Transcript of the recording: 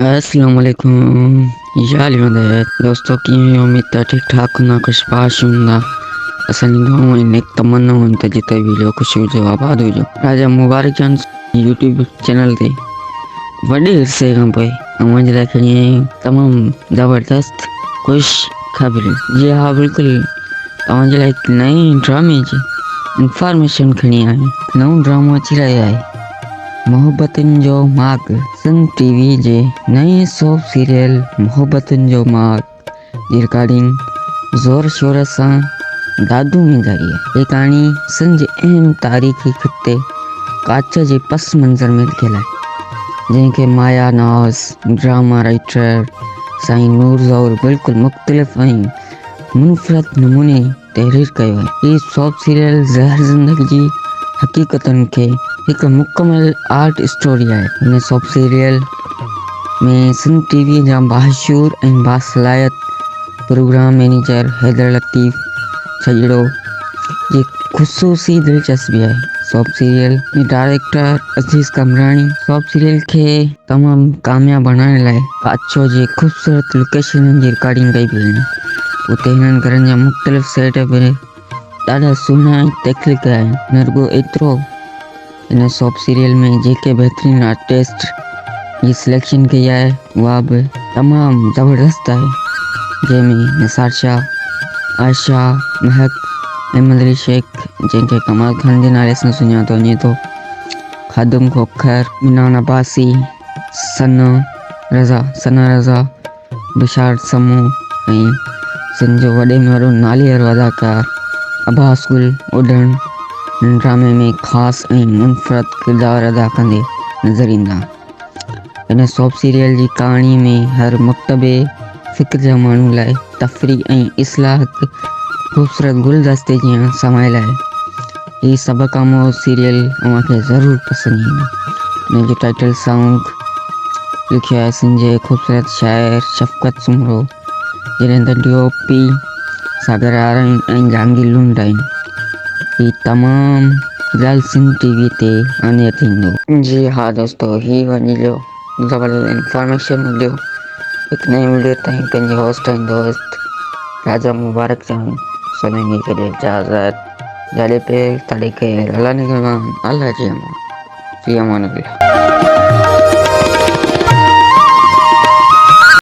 अस्सलाम वालेकुम यार दोस्तों की उम्मीद था ठीक ठाक ना कुछ पास हूँगा असल गाँव में एक तमन्ना होता जिते वीडियो कुछ जो आबाद हो जो राजा मुबारक जान यूट्यूब चैनल थे वॾे अरसे खां पोइ तव्हांजे लाइ खणी आई आहियूं तमामु ज़बरदस्त ख़ुश ख़बर जी हाँ बिल्कुलु तव्हांजे लाइ हिकु नई ड्रामे जी इंफॉर्मेशन खणी आया आहियूं नओं ड्रामो अची रहियो आहे मोहब्बतुनि जो माग सन टीवी जे नए सोप सीरियल मोहब्बतुनि जो माग जी रिकॉर्डिंग ज़ोर शोर सां दादू में जारी है। ये कहानी सन जे अहम तारीख़ी खत्ते काच जे पस मंज़र में लिखियल है जंहिंखे माया नवाज़ ड्रामा राइटर साईं नूर ज़ौर बिल्कुलु मुख़्तलिफ़ ऐं मुनफ़रद नमूने तहरीर कयो आहे। हीउ सोप सीरियल ज़हर ज़िंदगी जी हक़ीक़तुनि खे हिकु मुकमल आर्ट स्टोरी है। इन सोप सीरियल में सन टीवी जा बाशूर ऐं बासलायत प्रोग्राम मैनेजर हैदर लतीफ़ छजड़ो जी ख़ुसूसी दिलचस्पी है। सोप सीरियल में डायरेक्टर अज़ीज़ कमरानी सोप सीरियल के तमाम कामयाब बनाने लाइ पाछो जी खूबसूरत लोकेशन जी रिकॉर्डिंग कई पई है। उते हिननि घरनि जा मुख़्तलिफ़ सेटअप ॾाढा सुहिणा ऐं तख़लीक़ आहिनि। न रुॻो एतिरो इन सोप सीरियल में जेके बेहतरीन आर्टिस्ट जी सिलेक्शन कई है वह भी तमाम ज़बरदस्त है जैमें निसार शाह आयशा महक अहमद अली शेख जैसे कमाल खान के नाले से सुञातो वञे तो खादम खोखर मिनान अब्बासी सना रज़ा बिशार समू ऐं संजो वॾे में वॾो नालीअर अदाकार अब्बास गुल उॾण ड्रामे में ख़ास ऐं मुनफ़रद किरदार अदा कंदे नज़र ईंदा। इन सोप सीरियल जी कहाणी में हर मकतबे फ़िक्र जा माण्हू लाइ तफ़रीह ऐं इस्लाह हिकु ख़ूबसूरत गुलदस्ते जीअं समायल आहे। हीउ सभ खां मो सीरियल अव्हांखे ज़रूरु पसंदि ईंदो। इन जो टाइटल सॉन्ग लिखियो आहे संजय ख़ूबसूरत शाइर शफ़क़त सुमरो जॾहिं त DOP सागर आरन ऐं जहांगीर लुंड आहिनि। हीउ तमामु जल्द सिंध टीवी ते आने थींदो। जी हाँ दोस्तों ही वञी जो ज़बरदस्त इंफॉर्मेशन मिलियो हिकु नई वीडियो ताईं पंहिंजे होस्ट ऐं दोस्त राजा मुबारक जान सभिनी खे ॾिए इजाज़त जॾहिं पे तॾहिं खे अल्लाह निगहबान अल्लाह जी अमान।